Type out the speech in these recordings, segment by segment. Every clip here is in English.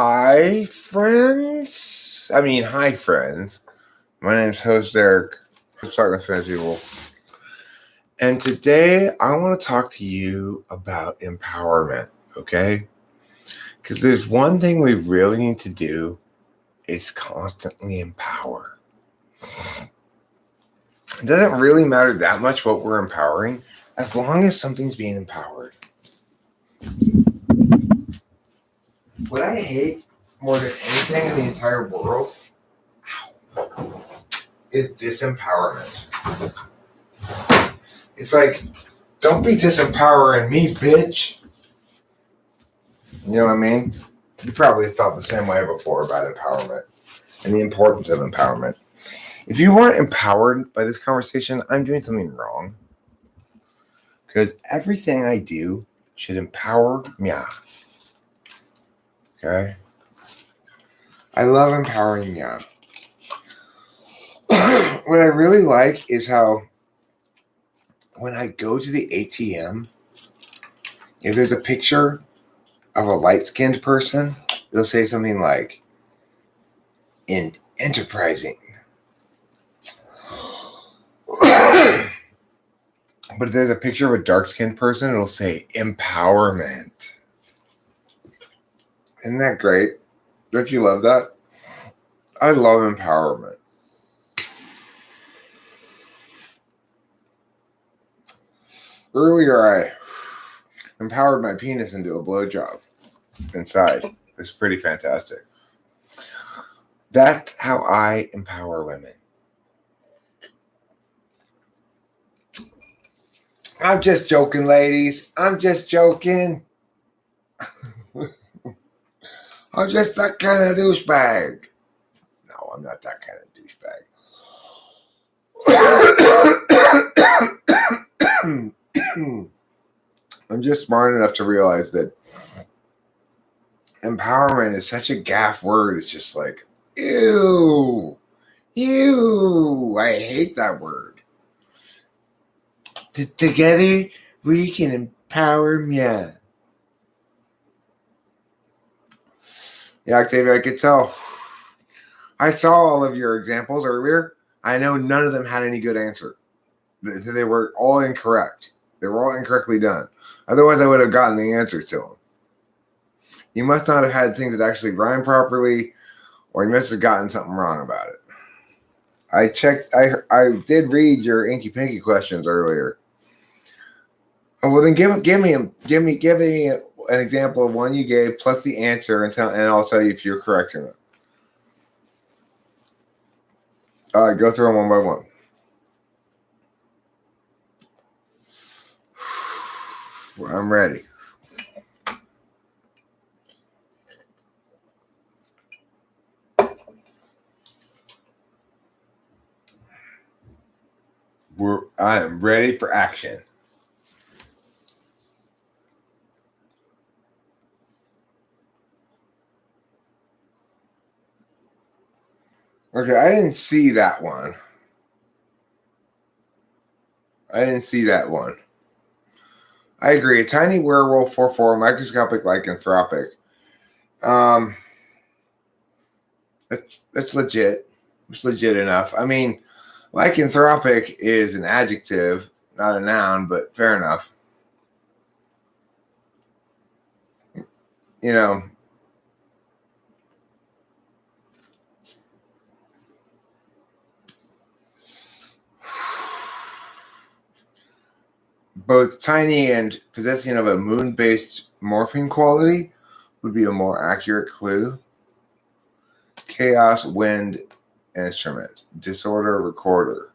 Hi, friends. Hi, friends. My name's host Derek. I'm talking with French people. And today I want to talk to you about empowerment, okay? Because there's one thing we really need to do is constantly empower. It doesn't really matter that much what we're empowering as long as something's being empowered. What I hate more than anything in the entire world is disempowerment. It's like, don't be disempowering me, bitch. You know what I mean? You probably felt the same way before about empowerment and the importance of empowerment. If you weren't empowered by this conversation, I'm doing something wrong. Because everything I do should empower Myah. Okay? I love empowering Myah. What I really like is how when I go to the ATM, if there's a picture of a light-skinned person, it'll say something like, enterprising. But if there's a picture of a dark-skinned person, it'll say empowerment. Isn't that great? Don't you love that? I love empowerment. Earlier, I empowered my penis into a blowjob inside. It was pretty fantastic. That's how I empower women. I'm just joking, ladies. I'm just joking. I'm just that kind of douchebag. No, I'm not that kind of douchebag. I'm just smart enough to realize that empowerment is such a gaff word. It's just like, ew. I hate that word. Together, we can empower Myah. Yeah, Octavia, I could tell. I saw all of your examples earlier. I know none of them had any good answer. They were all incorrect. They were all incorrectly done. Otherwise, I would have gotten the answers to them. You must not have had things that actually rhyme properly, or you must have gotten something wrong about it. I checked. I did read your Inky Pinky questions earlier. Oh, well, then give me an example of one you gave plus the answer, and I'll tell you if you're correct or not. All right, go through them one by one. I'm ready. I am ready for action. Okay, I didn't see that one. I agree. A tiny werewolf 4/4, microscopic lycanthropic. That's legit. It's legit enough. I mean, lycanthropic is an adjective, not a noun, but fair enough. You know, both tiny and possessing of a moon-based morphine quality would be a more accurate clue. Chaos wind instrument. Disorder recorder.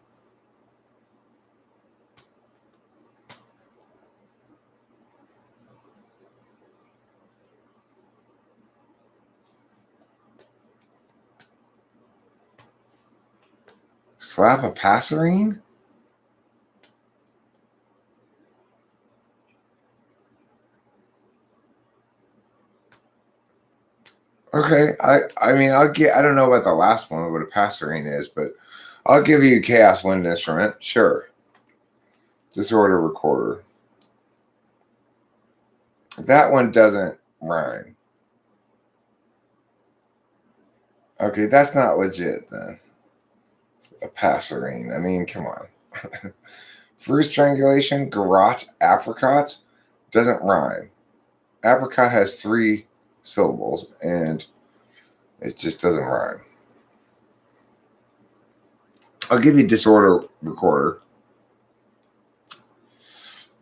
Slap a passerine? Okay, I don't know about the last one, what a passerine is, but I'll give you chaos wind instrument, sure. Disorder recorder. That one doesn't rhyme. Okay, that's not legit then. A passerine. I mean, come on. Fruit strangulation, garrote, apricot doesn't rhyme. Apricot has 3 syllables and it just doesn't rhyme. I'll give you disorder recorder.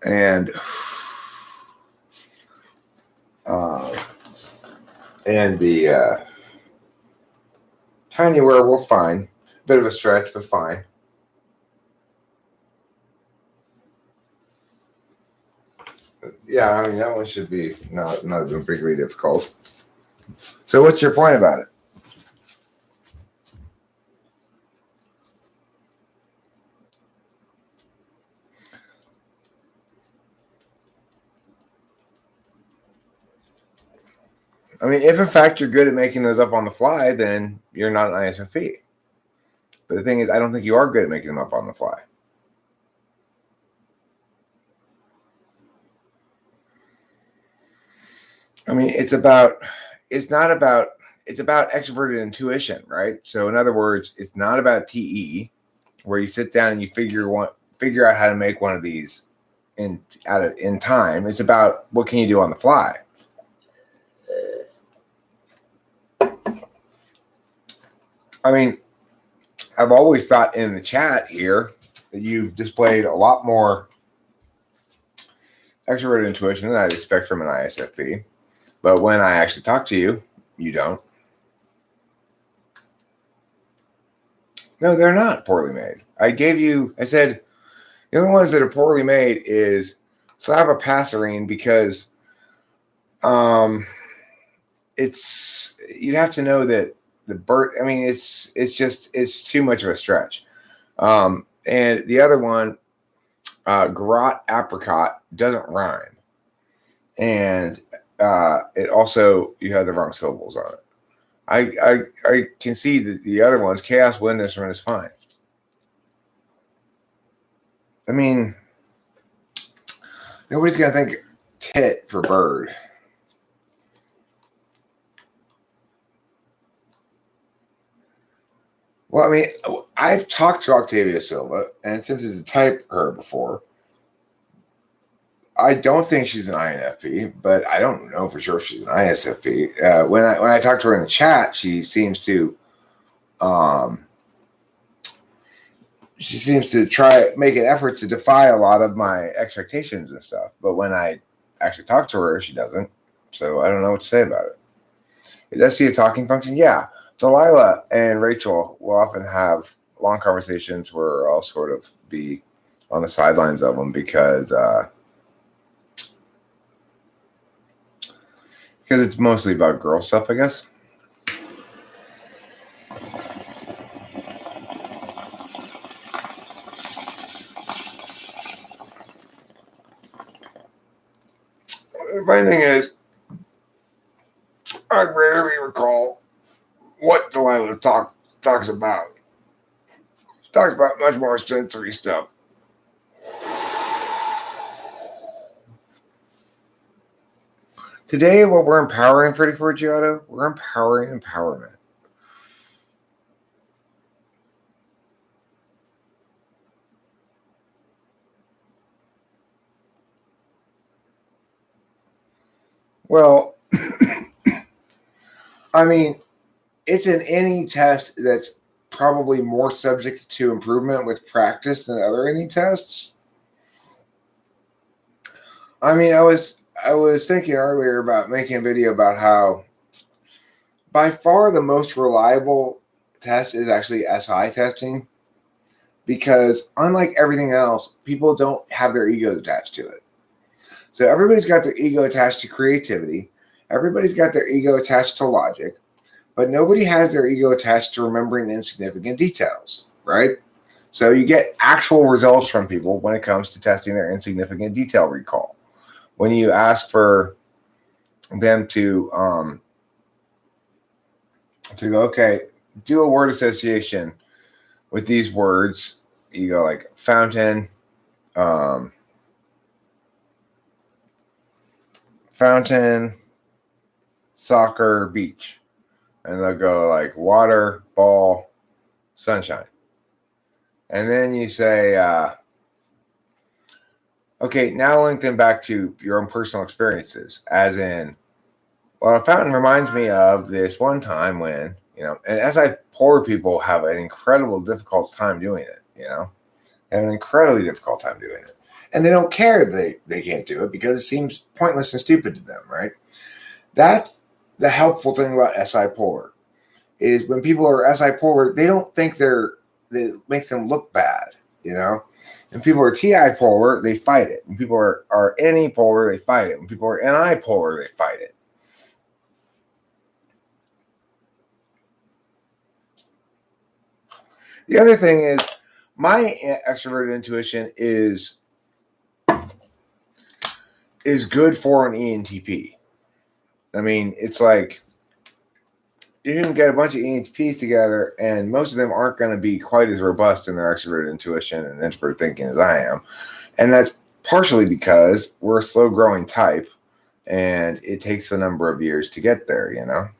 And the tiny werewolf, fine. Bit of a stretch, but fine. Yeah, I mean, that one should be not particularly difficult. So what's your point about it? I mean, if in fact you're good at making those up on the fly, then you're not an ISFP. But the thing is, I don't think you are good at making them up on the fly. I mean, it's about extroverted intuition, right? So in other words, it's not about TE, where you sit down and you figure out how to make one of these in time. It's about what can you do on the fly. I mean, I've always thought in the chat here that you displayed a lot more extroverted intuition than I'd expect from an ISFP. But when I actually talk to you, you don't. No, they're not poorly made. I said, the only ones that are poorly made is Slava Passerine because it's, you'd have to know that the bird, I mean, it's too much of a stretch. And the other one, garrote apricot, doesn't rhyme. And it also, you have the wrong syllables on it. I can see that the other ones, chaos witness run, is fine. I mean, nobody's gonna think tit for bird. Well, I mean, I've talked to Octavia Silva and attempted to type her before. I don't think she's an INFP, but I don't know for sure if she's an ISFP. When I talk to her in the chat, she seems to try make an effort to defy a lot of my expectations and stuff. But when I actually talk to her, she doesn't. So I don't know what to say about it. Does she a talking function? Yeah. Delilah and Rachel will often have long conversations where I'll sort of be on the sidelines of them because it's mostly about girl stuff, I guess. The funny thing is, I rarely recall what Delilah talks about. She talks about much more sensory stuff. Today, what we're empowering, Freddie Forgiato, we're empowering empowerment. Well, I mean, it's in any test that's probably more subject to improvement with practice than other any tests. I mean, I was thinking earlier about making a video about how by far the most reliable test is actually SI testing, because unlike everything else, people don't have their egos attached to it. So everybody's got their ego attached to creativity. Everybody's got their ego attached to logic, but nobody has their ego attached to remembering insignificant details, right? So you get actual results from people when it comes to testing their insignificant detail recall. When you ask for them to go, okay, do a word association with these words, you go like fountain, fountain, soccer, beach. And they'll go like water, ball, sunshine. And then you say, okay, now link them back to your own personal experiences, as in, well, a fountain reminds me of this one time when, and as poor people have an incredible difficult time doing it, they have an incredibly difficult time doing it. And they don't care they can't do it because it seems pointless and stupid to them, right? That's the helpful thing about SI polar, is when people are SI polar, they don't think that it makes them look bad, When people are TI polar, they fight it. When people are NE polar, they fight it. When people are NI polar, they fight it. The other thing is, my extroverted intuition is good for an ENTP. I mean, it's like you can get a bunch of ENTPs together, and most of them aren't going to be quite as robust in their extroverted intuition and introvert thinking as I am. And that's partially because we're a slow-growing type, and it takes a number of years to get there,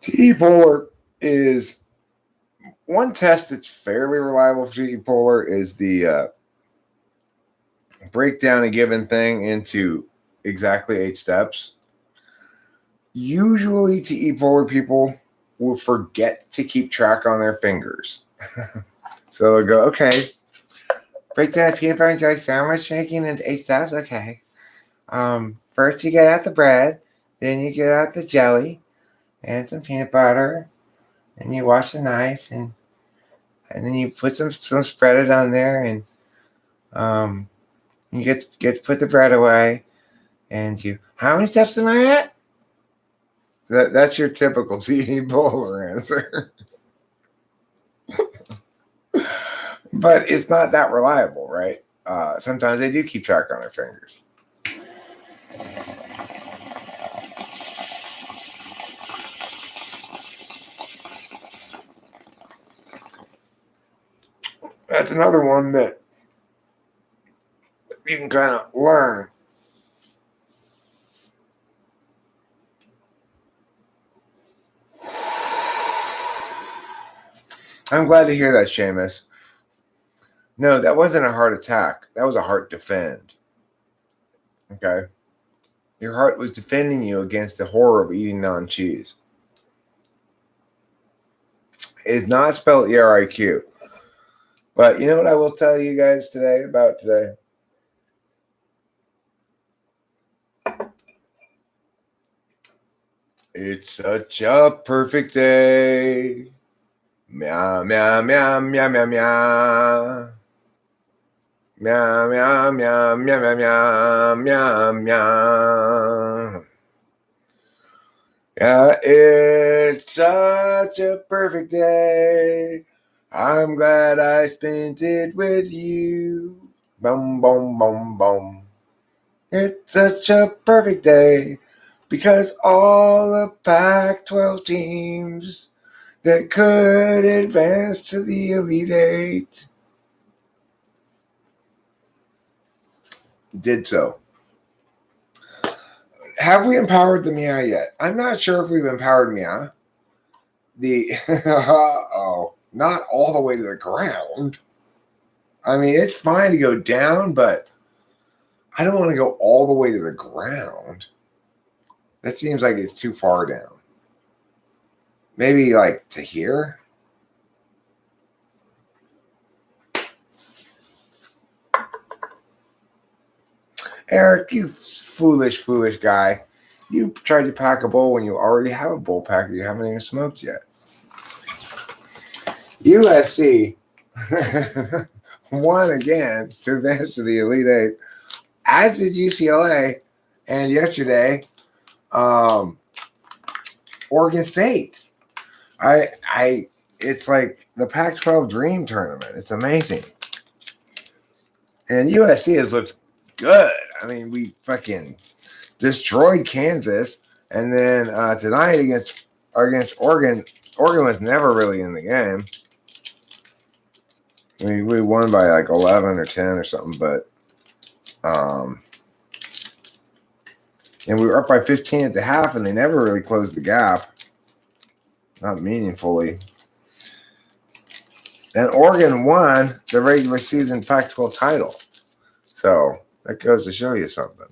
TE polar is one test that's fairly reliable for TE polar is the break down a given thing into exactly 8 steps. Usually TE polar people will forget to keep track on their fingers. So they'll go, okay, break down a peanut butter and jelly sandwich, making into 8 steps. Okay. First you get out the bread, then you get out the jelly and some peanut butter, and you wash the knife, and then you put some spread it on there, and you get to put the bread away, and how many steps am I at? That's your typical TE polar answer. But it's not that reliable, right? Sometimes they do keep track on their fingers. That's another one that you can kind of learn. I'm glad to hear that, Seamus. No, that wasn't a heart attack. That was a heart defend. Okay? Your heart was defending you against the horror of eating non-cheese. It is not spelled ERIQ. But you know what I will tell you guys today? It's such a perfect day. Meow, meow, meow, meow, meow, meow. Meow, meow, meow, meow, meow, meow, meow, meow. Yeah, it's such a perfect day. I'm glad I spent it with you. Boom, boom, boom, boom. It's such a perfect day because all the Pac-12 teams that could advance to the Elite Eight did so. Have we empowered the Myah yet? I'm not sure if we've empowered Myah. Not all the way to the ground. I mean, it's fine to go down, but I don't want to go all the way to the ground. That seems like it's too far down. Maybe like to here. Eric, you foolish guy. You tried to pack a bowl when you already have a bowl pack that you haven't even smoked yet. USC won again to advance to the Elite Eight, as did UCLA, and yesterday, Oregon State. It's like the Pac-12 Dream Tournament. It's amazing. And USC has looked good. I mean, we fucking destroyed Kansas, and then tonight against Oregon was never really in the game. We won by like 11 or 10 or something, but And we were up by 15 at the half, and they never really closed the gap. Not meaningfully. And Oregon won the regular season Pac-12 title. So that goes to show you something.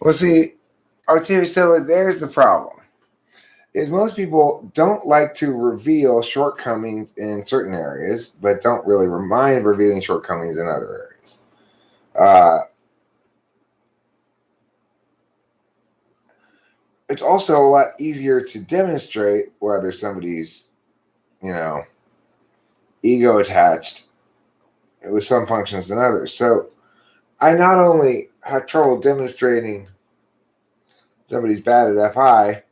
Well, see, Octavia Silva, there's the problem. Is most people don't like to reveal shortcomings in certain areas, but don't really mind revealing shortcomings in other areas. It's also a lot easier to demonstrate whether somebody's, ego attached with some functions than others. So I not only have trouble demonstrating somebody's bad at FI,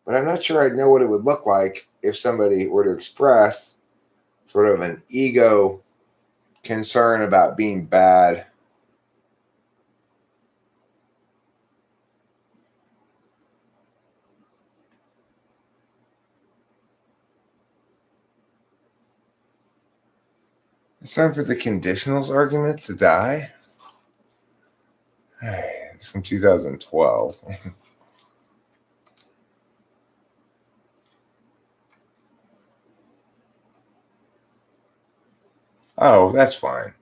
but I'm not sure I'd know what it would look like if somebody were to express sort of an ego concern about being bad. It's time for the conditionals argument to die. It's from 2012. Oh, that's fine.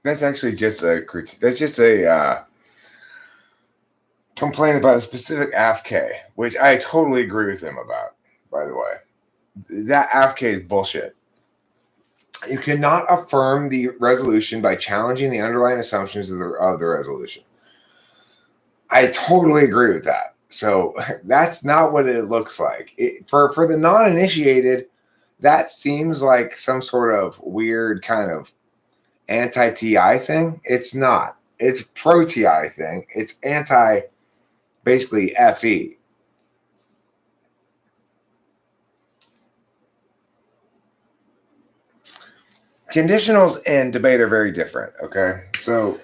That's actually just a critique. That's just a complaint about a specific AFK, which I totally agree with him about, by the way. That AFK is bullshit. You cannot affirm the resolution by challenging the underlying assumptions of the resolution. I totally agree with that. So that's not what it looks like. For the non-initiated, that seems like some sort of weird kind of anti-TI thing. It's not. It's pro-TI thing. It's anti, basically, FE. Conditionals and debate are very different, okay? So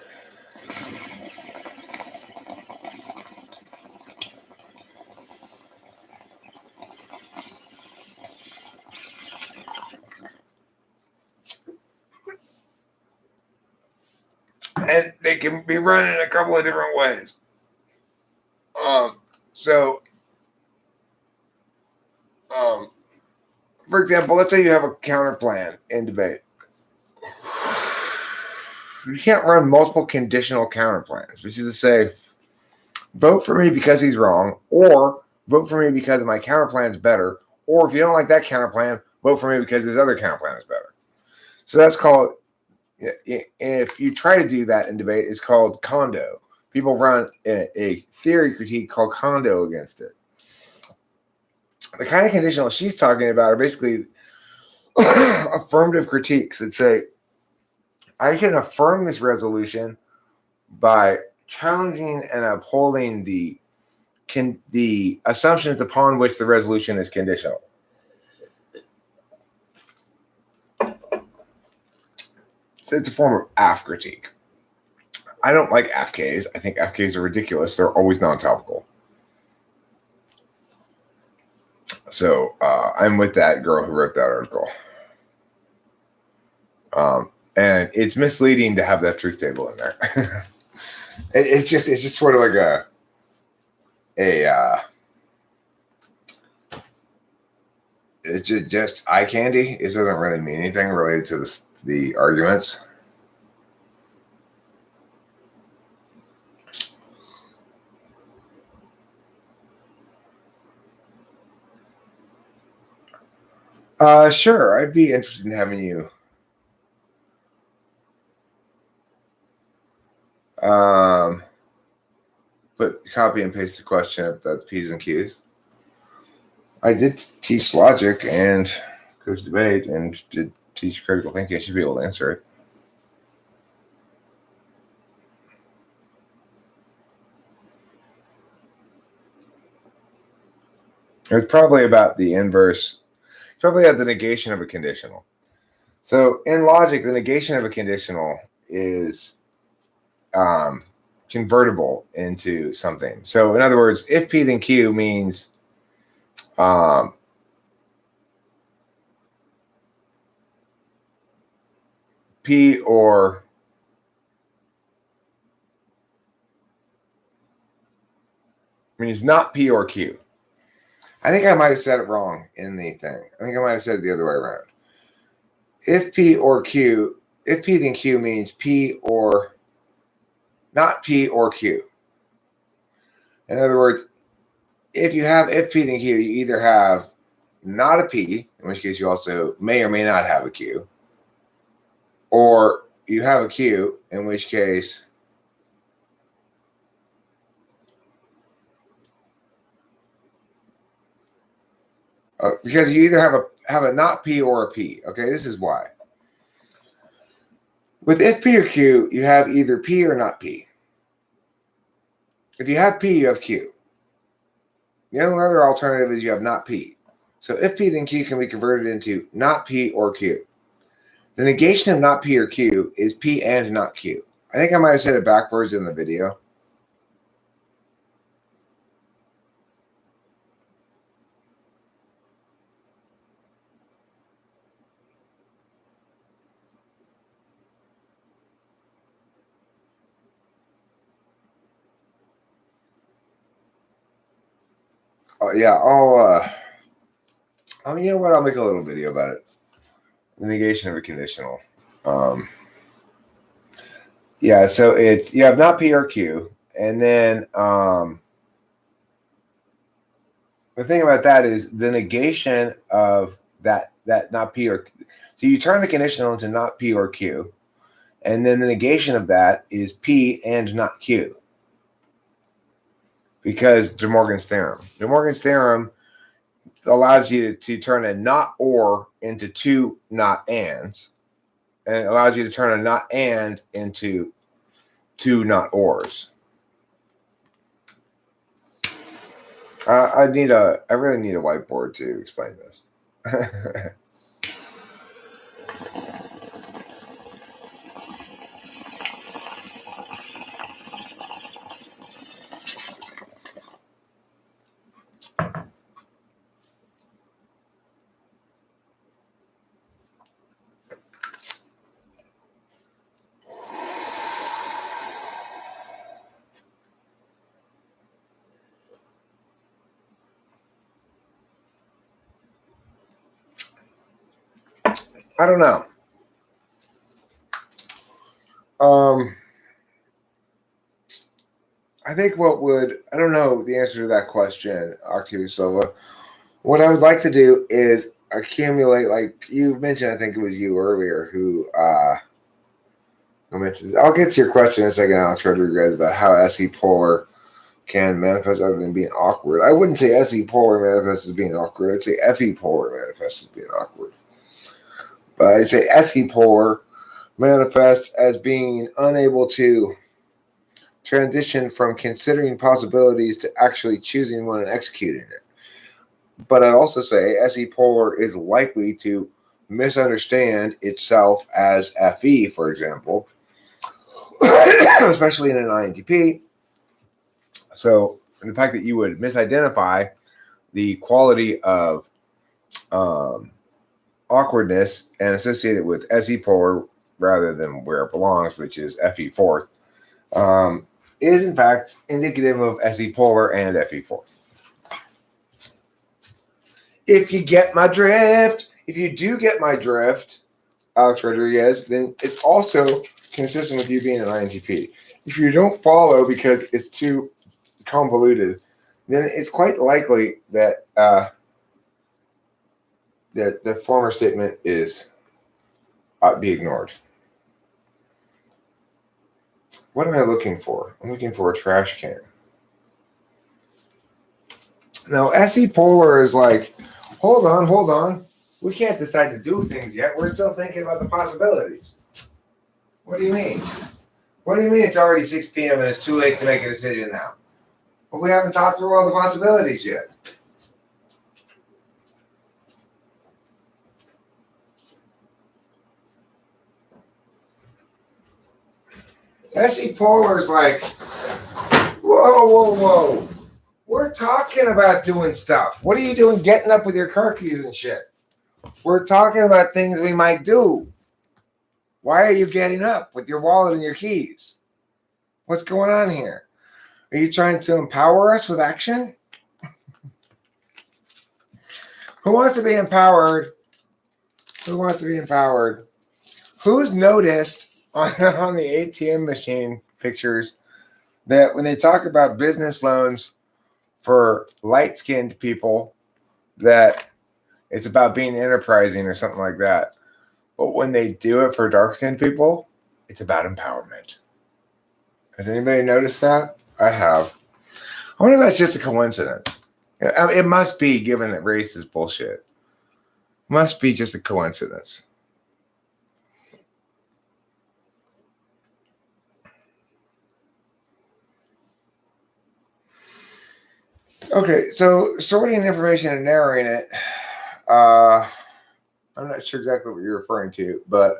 and they can be run in a couple of different ways. For example, let's say you have a counter plan in debate. You can't run multiple conditional counter plans, which is to say, vote for me because he's wrong, or vote for me because my counter plan is better, or if you don't like that counter plan, vote for me because his other counter plan is better. So that's called, if you try to do that in debate, it's called condo. People run a theory critique called condo against it. The kind of conditional she's talking about are basically affirmative critiques that say, I can affirm this resolution by challenging and upholding the assumptions upon which the resolution is conditional. So it's a form of AF critique. I don't like AFKs. I think AFKs are ridiculous. They're always non-topical. So I'm with that girl who wrote that article. And it's misleading to have that truth table in there. it's just sort of like it's just eye candy. It doesn't really mean anything related to the arguments. Sure. I'd be interested in having you copy and paste the question of the P's and Q's. I did teach logic and coach debate and did teach critical thinking. I should be able to answer it. It's probably about the inverse. It's probably about the negation of a conditional. So in logic, the negation of a conditional is convertible into something. So in other words, if P then Q means P or means not P or Q. I think I might have said it wrong in the thing. I think I might have said it the other way around. If P or Q, if P then Q means P or not P or Q. In other words, if you have if P then Q, you either have not a P, in which case you also may or may not have a Q, or you have a Q, in which case because you either have a not P or a P. Okay, this is why. With if P or Q, you have either P or not P. If you have P, you have Q. The only other alternative is you have not P. So if P then Q can be converted into not P or Q. The negation of not P or Q is P and not Q. I think I might have said it backwards in the video. Yeah, you know what? I'll make a little video about it. The negation of a conditional. Yeah, so it's you have not P or Q, and then the thing about that is the negation of that not P or so you turn the conditional into not P or Q, and then the negation of that is P and not Q. Because De Morgan's theorem. De Morgan's theorem allows you to turn a not or into two not ands, and it allows you to turn a not and into two not ors. I really need a whiteboard to explain this. I don't know. I think I don't know the answer to that question, Octavio Silva. What I would like to do is accumulate, like you mentioned, I think it was you earlier who mentioned this. I'll get to your question in a second, Alex Rodriguez, about how SE polar can manifest other than being awkward. I wouldn't say SE polar manifests as being awkward. I'd say FE polar manifests as being awkward. But I'd say SE polar manifests as being unable to transition from considering possibilities to actually choosing one and executing it. But I'd also say SE polar is likely to misunderstand itself as FE, for example, especially in an INTP. So the fact that you would misidentify the quality of awkwardness and associate it with SE polar rather than where it belongs, which is FE fourth, is in fact indicative of SE polar and FE fourth. If you get my drift, if you do get my drift, Alex Rodriguez, then it's also consistent with you being an INTP. If you don't follow because it's too convoluted, then it's quite likely that that the former statement is ought to be ignored. What am I looking for? I'm looking for a trash can. Now, SE polar is like, hold on. We can't decide to do things yet. We're still thinking about the possibilities. What do you mean? What do you mean it's already 6 p.m. and it's too late to make a decision now? Well, we haven't thought through all the possibilities yet. SE Polar's like, whoa. We're talking about doing stuff. What are you doing getting up with your car keys and shit? We're talking about things we might do. Why are you getting up with your wallet and your keys? What's going on here? Are you trying to empower us with action? Who wants to be empowered? Who wants to be empowered? Who's noticed on the ATM machine pictures that when they talk about business loans for light-skinned people, that it's about being enterprising or something like that. But when they do it for dark-skinned people, it's about empowerment. Has anybody noticed that? I have. I wonder if that's just a coincidence. It must be, given that race is bullshit. Must be just a coincidence. Okay, so sorting information and narrowing it. I'm not sure exactly what you're referring to, but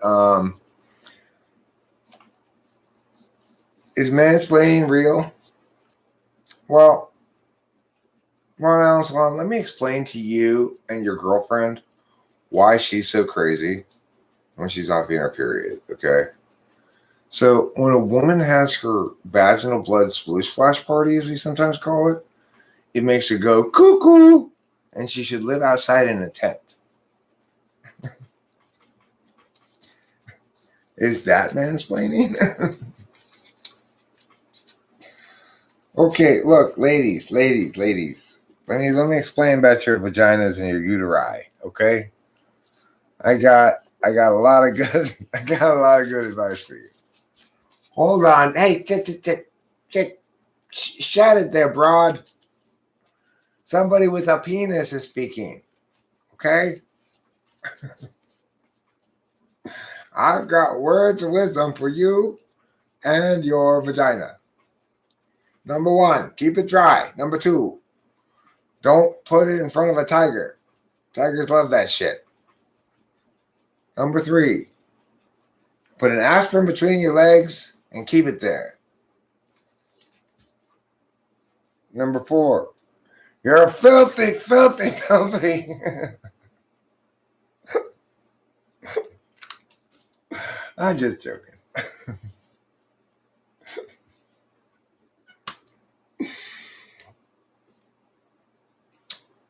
is mansplaining real? Well, now, Salon, let me explain to you and your girlfriend why she's so crazy when she's not being her period, okay? So when a woman has her vaginal blood sploosh splash party, as we sometimes call it, it makes her go cuckoo, and she should live outside in a tent. Is that mansplaining? Okay, look, ladies. Let me explain about your vaginas and your uteri, okay? I got a lot of good advice for you. Hold on. Hey, shut it there, broad. Somebody with a penis is speaking. Okay? I've got words of wisdom for you and your vagina. Number 1, keep it dry. Number 2, don't put it in front of a tiger. Tigers love that shit. Number 3, put an aspirin between your legs and keep it there. Number 4, you're a filthy. I'm just joking.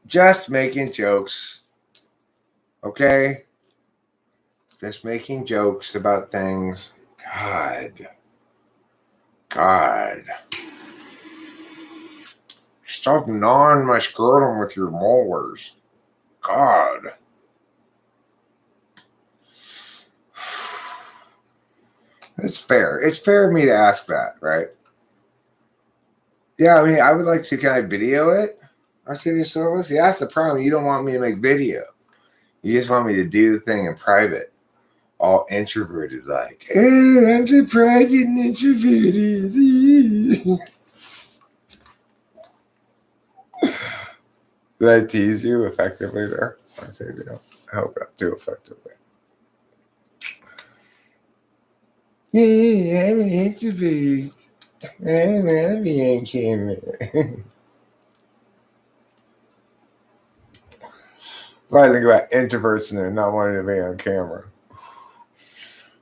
Just making jokes. Okay? Just making jokes about things. God. Stop gnawing my scrotum with your molars. God. It's fair. It's fair of me to ask that, right? Yeah, I mean, I would like to. Can I video it? Arterial service? Yeah, that's the problem. You don't want me to make video. You just want me to do the thing in private. All introverted, like, oh, I'm so private and introverted. Did I tease you effectively there? I hope I do effectively. Yeah, I'm an introvert. I don't want to be on camera. I think about introverts and they're not wanting to be on camera.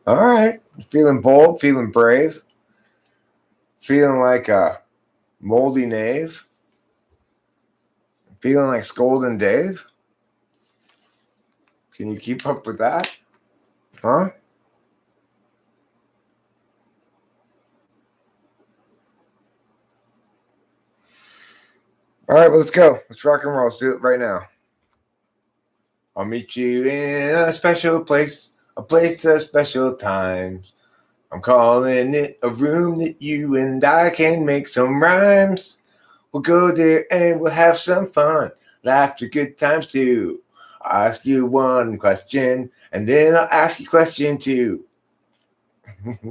All right. Feeling bold, feeling brave, feeling like a moldy knave, feeling like Scolding Dave. Can you keep up with that? Huh? All right, well, let's go. Let's rock and roll. Let's do it right now. I'll meet you in a special place, a place of special times. I'm calling it a room that you and I can make some rhymes. We'll go there and we'll have some fun. Laughter, good times too. I'll ask you one question and then I'll ask you a question too.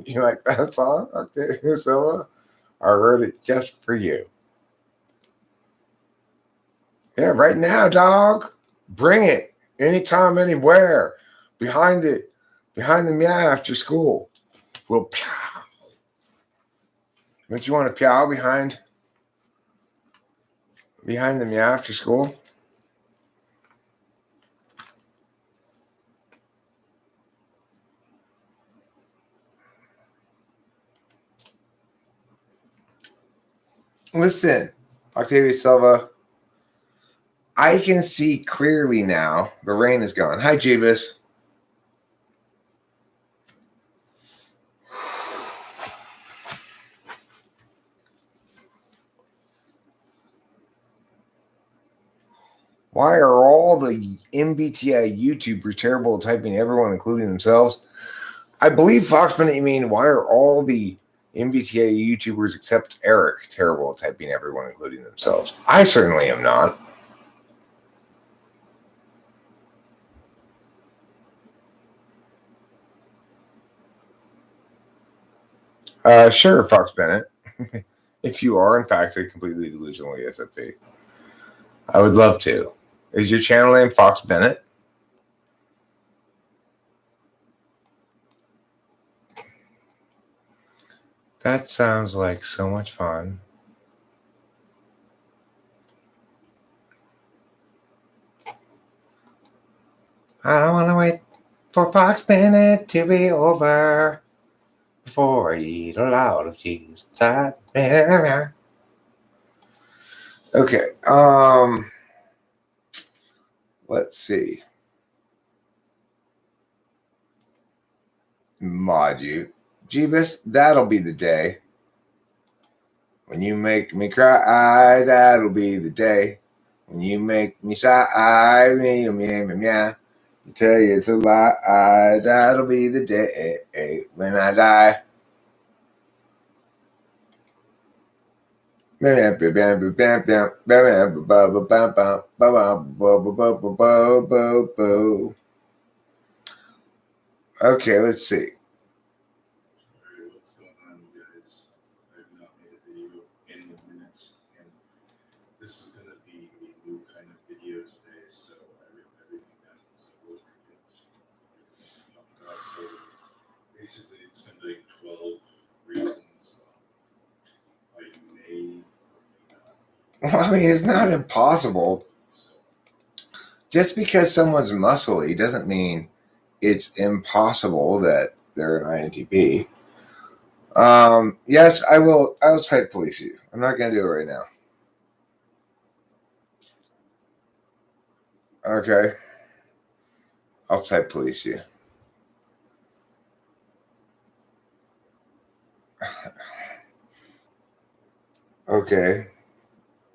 You like that song? Okay, so I wrote it just for you. Yeah, right now, dog. Bring it. Anytime, anywhere. Behind the Myah after school. We'll pow. Don't you want to plow behind them after school? Listen, Octavia Silva, I can see clearly now. The rain is gone. Hi, Jeebus. Why are all the MBTI YouTubers terrible at typing everyone, including themselves? I believe, Fox Bennett, you mean, why are all the MBTI YouTubers except Eric terrible at typing everyone, including themselves? I certainly am not. Sure, Fox Bennett. If you are, in fact, a completely delusional ESFP, I would love to. Is your channel name Fox Bennett? That sounds like so much fun. I don't want to wait for Fox Bennett to be over before I eat a lot of cheese. Okay. Let's see. Mod you. Jeebus, that'll be the day. When you make me cry, that'll be the day. When you make me sigh, me, I tell you it's a lie, that'll be the day when I die. Okay, let's see. What's going on, you guys? I have not made a video in a minute, and this is going to be a new kind of video today, so I wrote everything down so I will forget So basically, it's going to be like 12 reasons why you may or may not. Well, I mean, it's not impossible. Just because someone's muscly doesn't mean it's impossible that they're an INTP. Yes, I will. I'll type police you. I'm not going to do it right now. Okay. I'll type police you. Okay.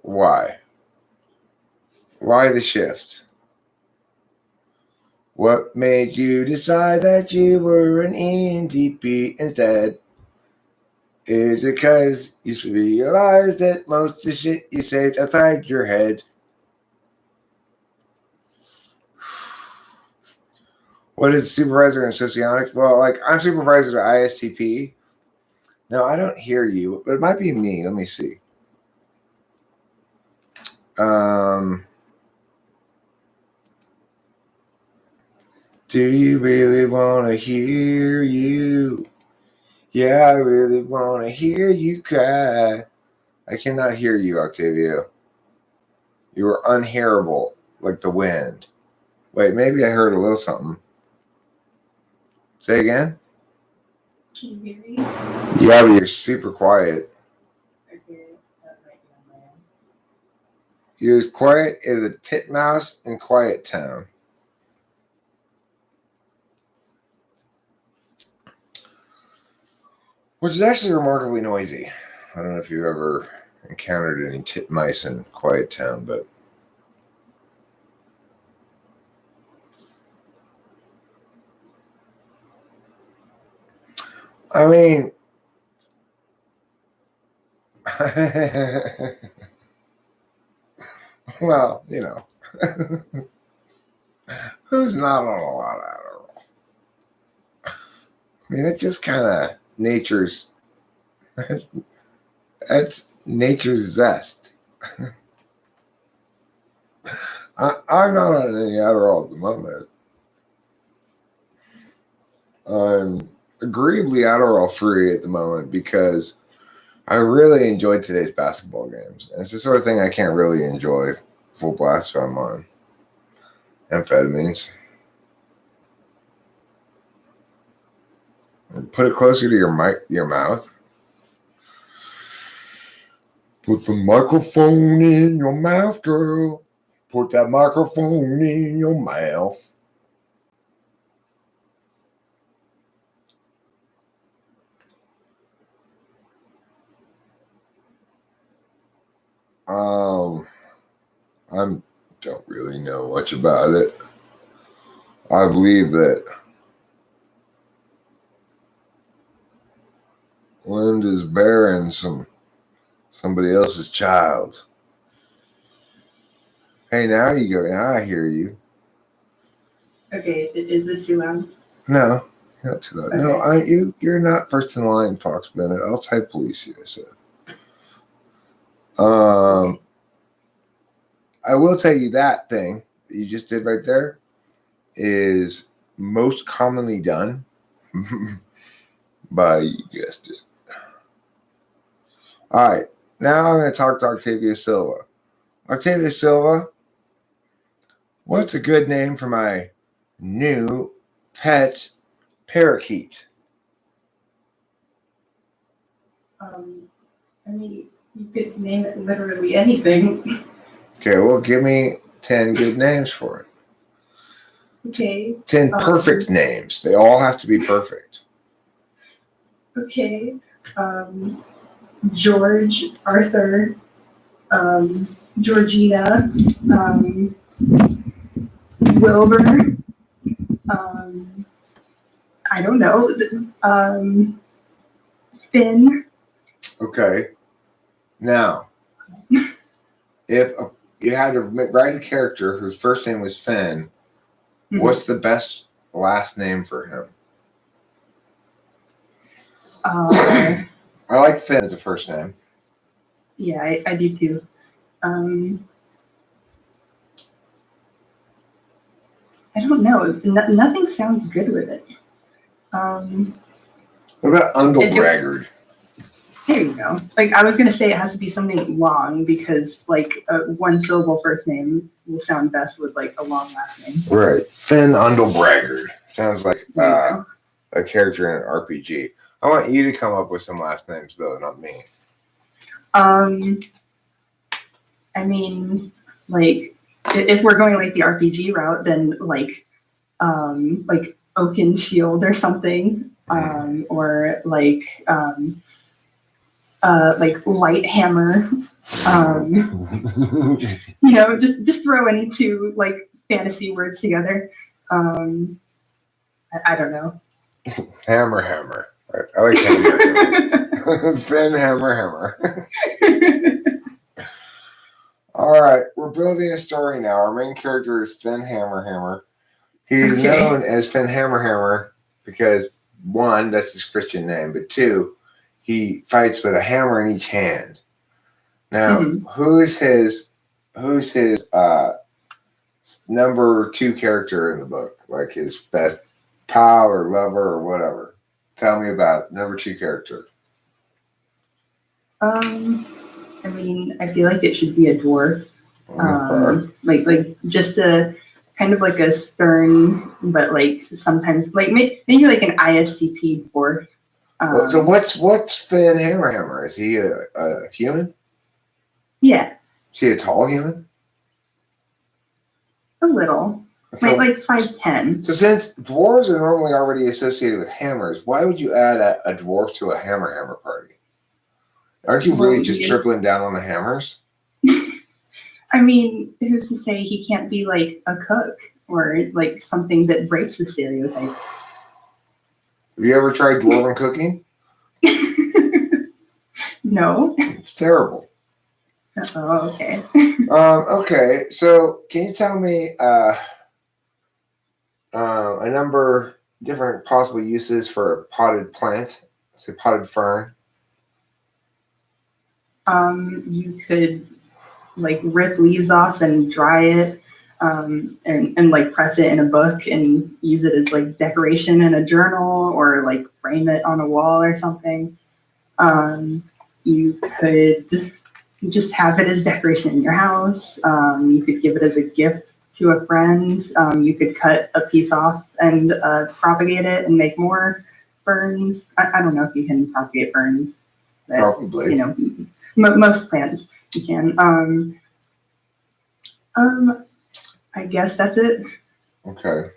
Why? Why the shift? What made you decide that you were an ENTP instead? Is it because you realize that most of the shit you say is outside your head? What is supervisor in socionics? Well, like, I'm supervisor to ISTP. No, I don't hear you, but it might be me. Let me see. Do you really want to hear you? Yeah, I really want to hear you cry. I cannot hear you, Octavia. You are unhearable, like the wind. Wait, maybe I heard a little something. Say again? Can you hear me? Yeah, but you're super quiet. Okay, that might be on my end. You're as quiet as a titmouse in Quiet Town. Which is actually remarkably noisy. I don't know if you've ever encountered any titmice in Quiet Town, but I mean, well, you know, who's not on a lot of Adderall? I mean, it's just kind of nature's, that's nature's zest. I'm not on any Adderall at the moment. I'm agreeably Adderall free at the moment because I really enjoyed today's basketball games. And it's the sort of thing I can't really enjoy full blast if I'm on amphetamines. Put it closer to your mouth. Put the microphone in your mouth, girl. Put that microphone in your mouth. I don't really know much about it. I believe that Linda's bearing somebody else's child. Hey, now you go. Now I hear you. Okay, is this too loud? No, you're not too loud. Okay. No, you're not first in line, Fox Bennett. I'll type police you. So, I will tell you that thing that you just did right there is most commonly done by, you guessed it. All right, now I'm going to talk to Octavia Silva. Octavia Silva, what's a good name for my new pet parakeet? I mean, you could name it literally anything. Okay, well, give me 10 good names for it. Okay. 10 perfect names. They all have to be perfect. Okay. George, Arthur, Georgina, Wilbur, I don't know, Finn. Okay. Now, if you had to write a character whose first name was Finn, what's the best last name for him? I like Finn as a first name. Yeah, I do too. I don't know. Nothing sounds good with it. What about Undlebraggard? There you go. Like, I was gonna say it has to be something long because like a one syllable first name will sound best with like a long last name. Right. Finn Undlebraggard. Sounds like a character in an RPG. I want you to come up with some last names though, not me. I mean, like if we're going like the RPG route, then like Oakenshield or something, or like Lighthammer, you know, just throw any two like fantasy words together. I don't know. Hammer. I like Hammer. Finn Hammer. All right, we're building a story now. Our main character is Finn Hammer. He's known as Finn Hammer because one, that's his Christian name, but two, he fights with a hammer in each hand. Now, who's his number 2 character in the book? Like his best pal or lover or whatever. Tell me about number 2 character. I mean, I feel like it should be a dwarf. Like just a kind of like a stern, but like sometimes like maybe like an ISTP dwarf. So what's Finn Hammer? Is he a human? Yeah. Is he a tall human? A little. So, like 5'10". So since dwarves are normally already associated with hammers, why would you add a dwarf to a hammer party? Aren't you really just tripling down on the hammers? I mean, who's to say he can't be like a cook or like something that breaks the stereotype? Have you ever tried dwarven cooking? No. It's terrible. Oh, okay. Okay, so can you tell me a number different possible uses for a potted plant? Say potted fern. You could like rip leaves off and dry it, and like press it in a book and use it as like decoration in a journal or like frame it on a wall or something. You could just have it as decoration in your house. You could give it as a gift to a friend. You could cut a piece off and propagate it and make more ferns. I don't know if you can propagate ferns, but, Probably. you know, most plants you can. I guess that's it. Okay.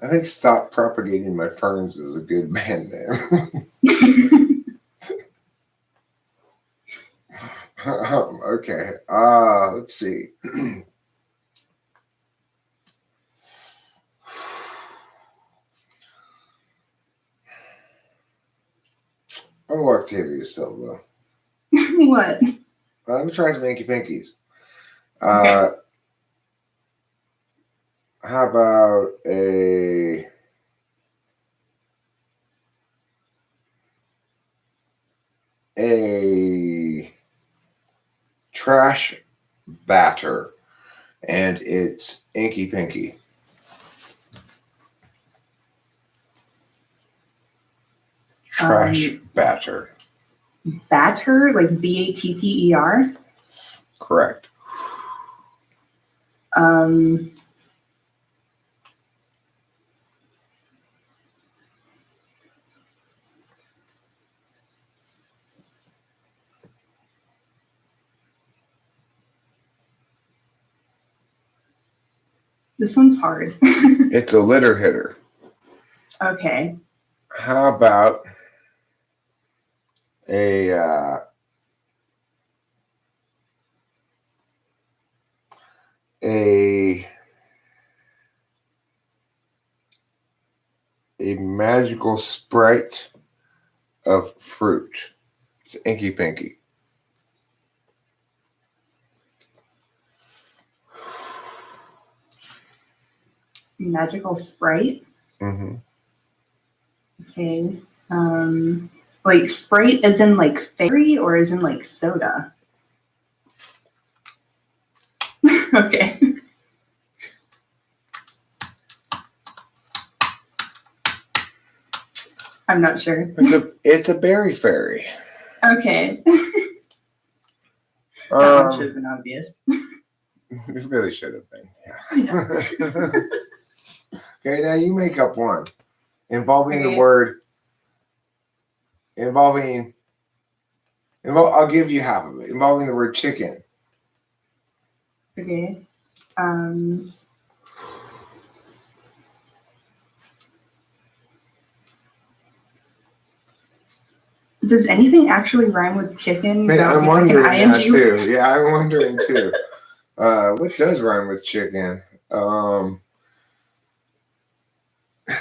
I think Stop Propagating My Ferns is a good band name. Okay. Let's see. Oh, Octavia Silva. What? Let me try some Inky Pinkies. Okay. How about a trash batter, and it's Inky Pinky. Trash batter. Batter, like Batter? Correct. This one's hard. It's a litter hitter. Okay. How about a magical sprite of fruit? It's Inky Pinky. Magical Sprite. Mm-hmm. Okay. Like Sprite as in like fairy or as in like soda? Okay. I'm not sure. It's a berry fairy. Okay. That one should have been obvious. It really should have been. Yeah. Okay, now you make up one involving the Okay. word. I'll give you half of it. Involving the word chicken. Okay. Does anything actually rhyme with chicken? Man, without I'm being like an wondering that ING? too. Yeah, I'm wondering too. What does rhyme with chicken?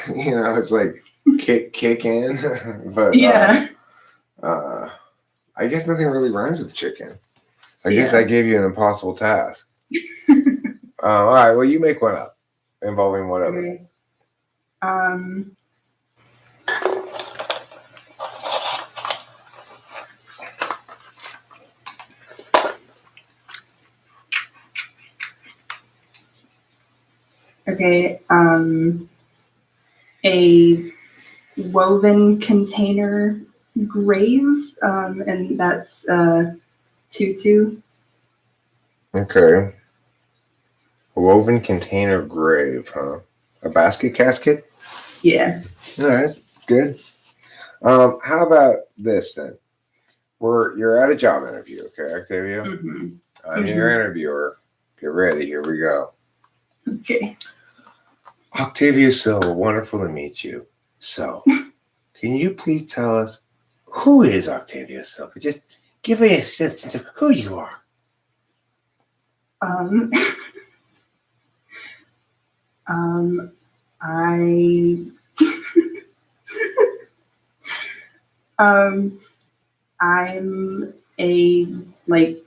It's like kick in, but Yeah. I guess nothing really rhymes with chicken. I guess I gave you an impossible task. All right, well, you make one up involving whatever. Okay. Okay. A woven container grave, and that's tutu. Okay. A woven container grave, huh? A basket casket? Yeah. All right, good. How about this then? You're at a job interview, okay, Octavia? Mm-hmm. I'm your interviewer. Get ready. Here we go. Okay. Octavia Silva, wonderful to meet you. So, can you please tell us who is Octavia Silva? Just give me a sense of who you are. I'm a like.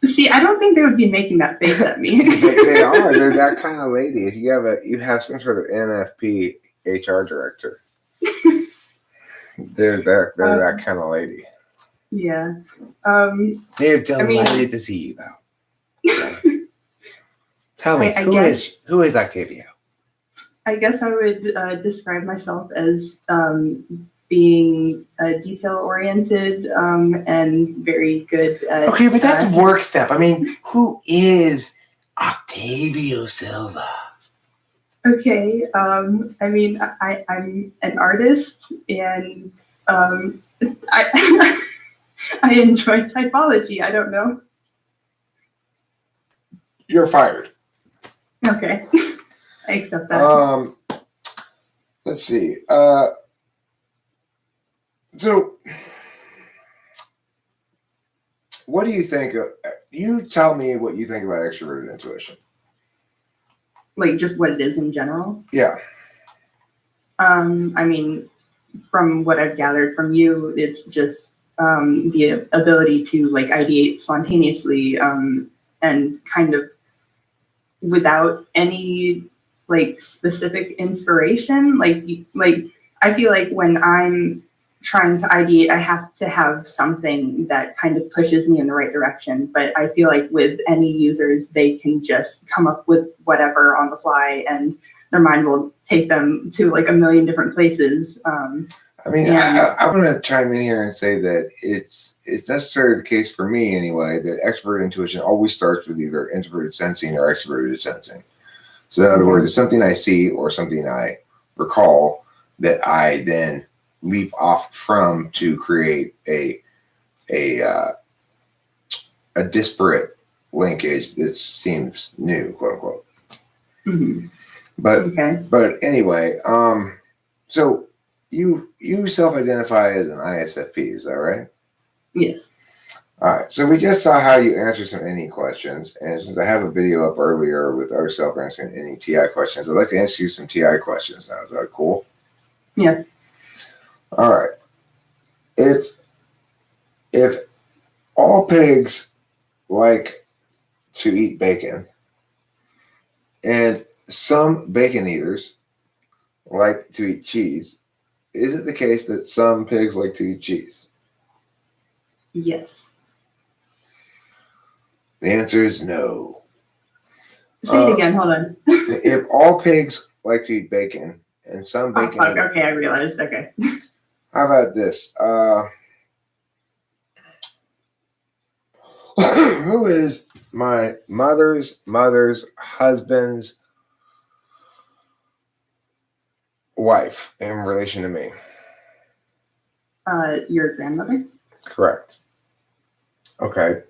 See, I don't think they would be making that face at me. They are. They're that kind of lady. If you have some sort of NFP HR director, they're that kind of lady. Yeah. They're delighted to see you, though. Tell me, who is Octavia? I guess I would describe myself as being detail oriented and very good at. Okay, but that's work step. I mean, who is Octavio Silva? Okay, I mean, I'm an artist and I I enjoy typology. I don't know. You're fired. Okay, I accept that. Let's see. So, what do you think? You tell me what you think about extroverted intuition. Like just what it is in general. Yeah. I mean, from what I've gathered from you, it's just the ability to like ideate spontaneously and kind of without any like specific inspiration. Like I feel like when I'm trying to ideate, I have to have something that kind of pushes me in the right direction. But I feel like with any users, they can just come up with whatever on the fly and their mind will take them to like a million different places. I mean, I want to chime in here and say that it's necessarily the case for me anyway that extroverted intuition always starts with either introverted sensing or extroverted sensing. So in other words, it's something I see or something I recall that I then leap off from to create a disparate linkage that seems new, quote unquote. Mm-hmm. But anyway, so you self-identify as an ISFP, is that right? Yes. All right. So we just saw how you answer some NE questions, and since I have a video up earlier with other self answering NE TI questions, I'd like to answer you some TI questions now. Is that cool? Yeah. All right. If all pigs like to eat bacon, and some bacon eaters like to eat cheese, is it the case that some pigs like to eat cheese? Yes. The answer is no. Say it again. Hold on. If all pigs like to eat bacon, and some bacon. Oh, fuck. Okay, I realized. Okay. How about this? Who is my mother's husband's wife in relation to me? Your grandmother? Correct. Okay.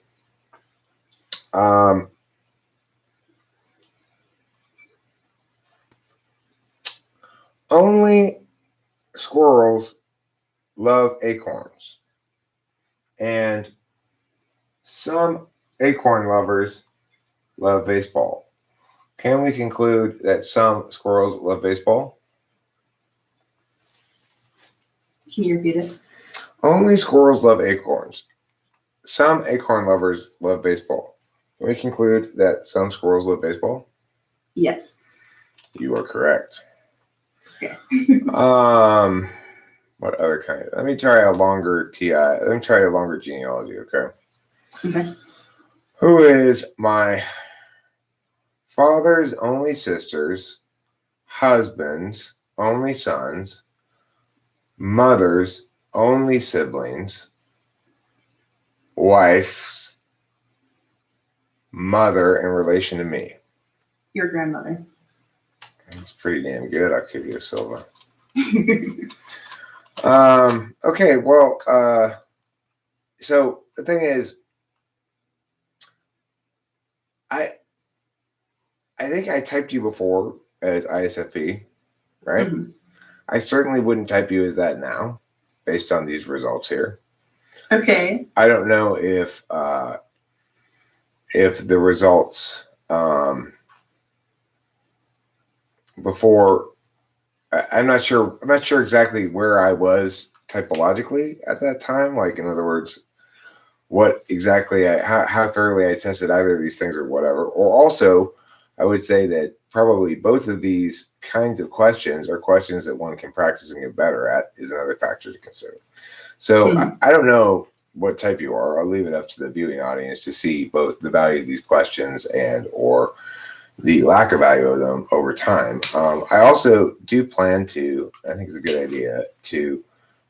Only squirrels love acorns, and some acorn lovers love baseball. Can we conclude that some squirrels love baseball? Can you repeat it? Only squirrels love acorns. Some acorn lovers love baseball. Can we conclude that some squirrels love baseball? Yes. You are correct. Okay. What other kind? Let me try a longer TI. Let me try a longer genealogy, okay? Okay. Who is my father's only sisters, husband's only sons, mother's only siblings, wife's mother in relation to me? Your grandmother. That's pretty damn good, Octavio Silva. Okay, well, so the thing is, I think I typed you before as ISFP, right? Mm-hmm. I certainly wouldn't type you as that now, based on these results here. Okay. I don't know if the results before. I'm not sure. I'm not sure exactly where I was typologically at that time. Like, in other words, what exactly how thoroughly I tested either of these things or whatever. Or also, I would say that probably both of these kinds of questions are questions that one can practice and get better at is another factor to consider. So I don't know what type you are. I'll leave it up to the viewing audience to see both the value of these questions and or the lack of value of them over time. I also do plan to, I think it's a good idea, to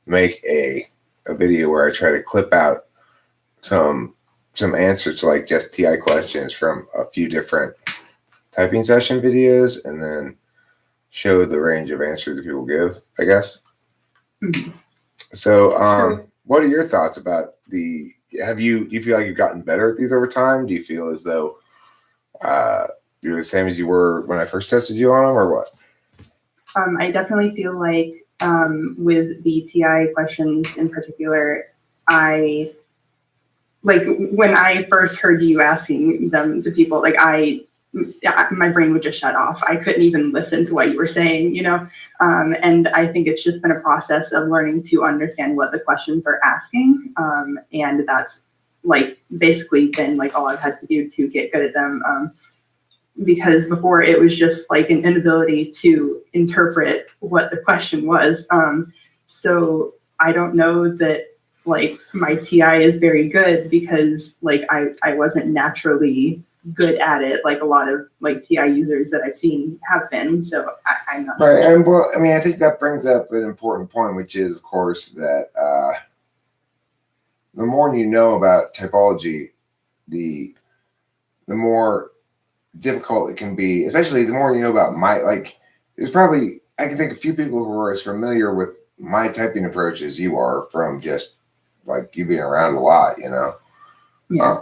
make a video where I try to clip out some answers to like just TI questions from a few different typing session videos, and then show the range of answers that people give, I guess. Mhm. So, what are your thoughts about do you feel like you've gotten better at these over time? Do you feel as though you're the same as you were when I first tested you on them, or what? I definitely feel like with the TI questions in particular, I like when I first heard you asking them to people, like my brain would just shut off. I couldn't even listen to what you were saying, you know? And I think it's just been a process of learning to understand what the questions are asking. And that's like basically been like all I've had to do to get good at them. Because before it was just like an inability to interpret what the question was. So I don't know that like my TI is very good because like I wasn't naturally good at it like a lot of like TI users that I've seen have been. So I'm not right. And well, I mean, I think that brings up an important point, which is, of course, that the more you know about typology, the more difficult it can be, especially the more you know about there's probably, I can think of a few people who are as familiar with my typing approach as you are from just like you being around a lot, you know? Yeah.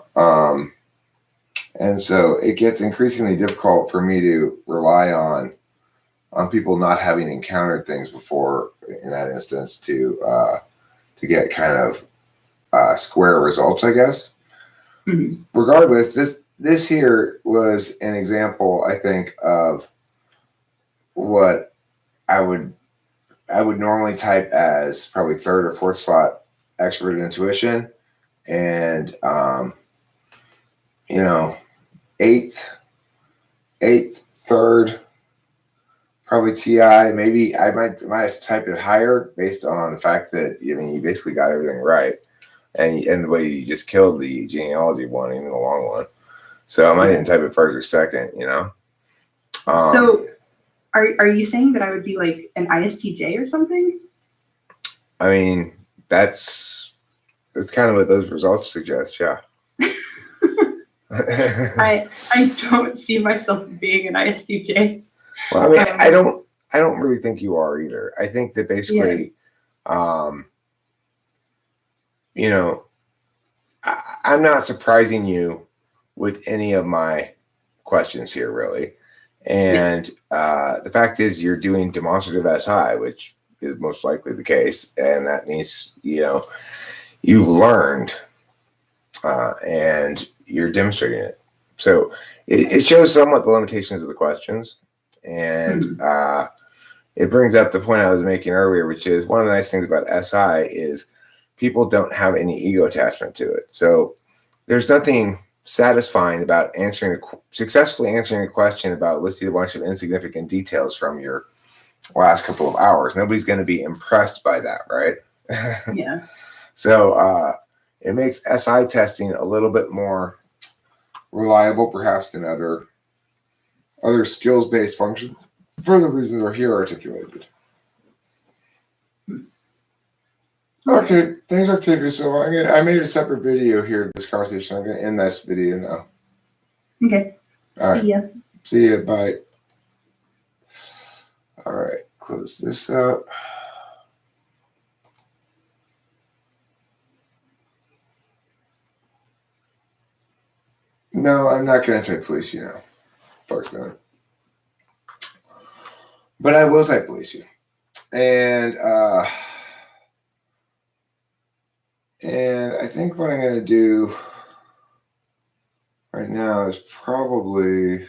And so it gets increasingly difficult for me to rely on people not having encountered things before in that instance to get kind of square results, I guess. Mm-hmm. Regardless, this here was an example, I think, of what I would normally type as probably third or fourth slot expert intuition, and eighth, third, probably TI. Maybe I might have to type it higher based on the fact that you basically got everything right, and the way you just killed the genealogy one, even the long one. So I might even type it first or second, you know. So are you saying that I would be like an ISTJ or something? I mean, that's kind of what those results suggest, yeah. I don't see myself being an ISTJ. Well, I mean, I don't really think you are either. I think that basically, I'm not surprising you with any of my questions here, really. And the fact is, you're doing demonstrative SI, which is most likely the case, and that means you've learned and you're demonstrating it. So it shows somewhat the limitations of the questions, and it brings up the point I was making earlier, which is one of the nice things about SI is people don't have any ego attachment to it. So there's nothing satisfying about successfully answering a question about listing a bunch of insignificant details from your last couple of hours. Nobody's going to be impressed by that, right? Yeah. So it makes SI testing a little bit more reliable, perhaps, than other skills-based functions for the reasons are here articulated. Okay, thanks, Octavia. So I made a separate video here of this conversation. I'm going to end this video now. Okay. All right. See ya. See ya. Bye. All right. Close this up. No, I'm not going to type police you now. Fuck's going. But I will type police you. And I think what I'm going to do right now is probably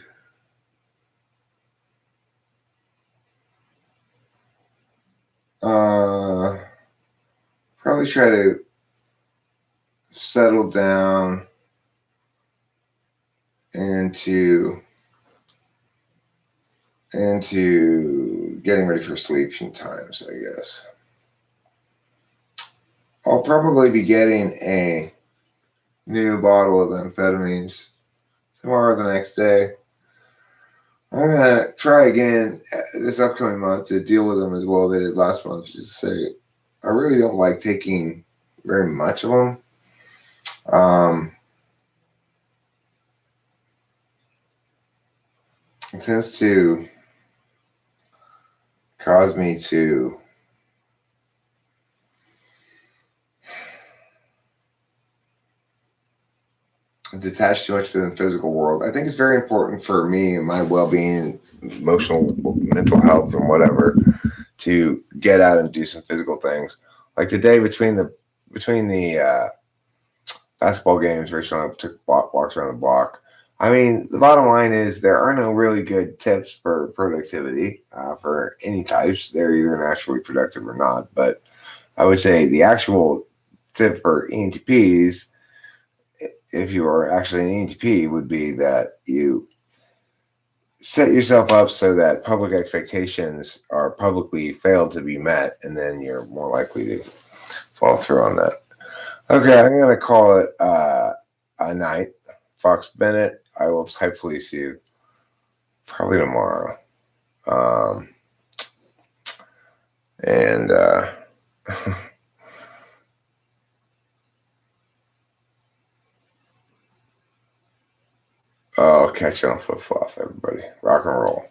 try to settle down into getting ready for sleeping times, I guess. I'll probably be getting a new bottle of amphetamines tomorrow or the next day. I'm gonna try again this upcoming month to deal with them as well as I did last month. Just to say, I really don't like taking very much of them. It tends to cause me to detach too much from the physical world. I think it's very important for me and my well-being, emotional, mental health, and whatever, to get out and do some physical things. Like today, between the basketball games, Rachel and I took walks around the block. I mean, the bottom line is there are no really good tips for productivity for any types. They're either naturally productive or not. But I would say the actual tip for ENTPs, if you are actually an ENTP, would be that you set yourself up so that public expectations are publicly failed to be met, and then you're more likely to fall through on that. Okay, I'm going to call it a night. Fox Bennett, I will hopefully see you probably tomorrow. And oh, catch you on flip flop, everybody. Rock and roll.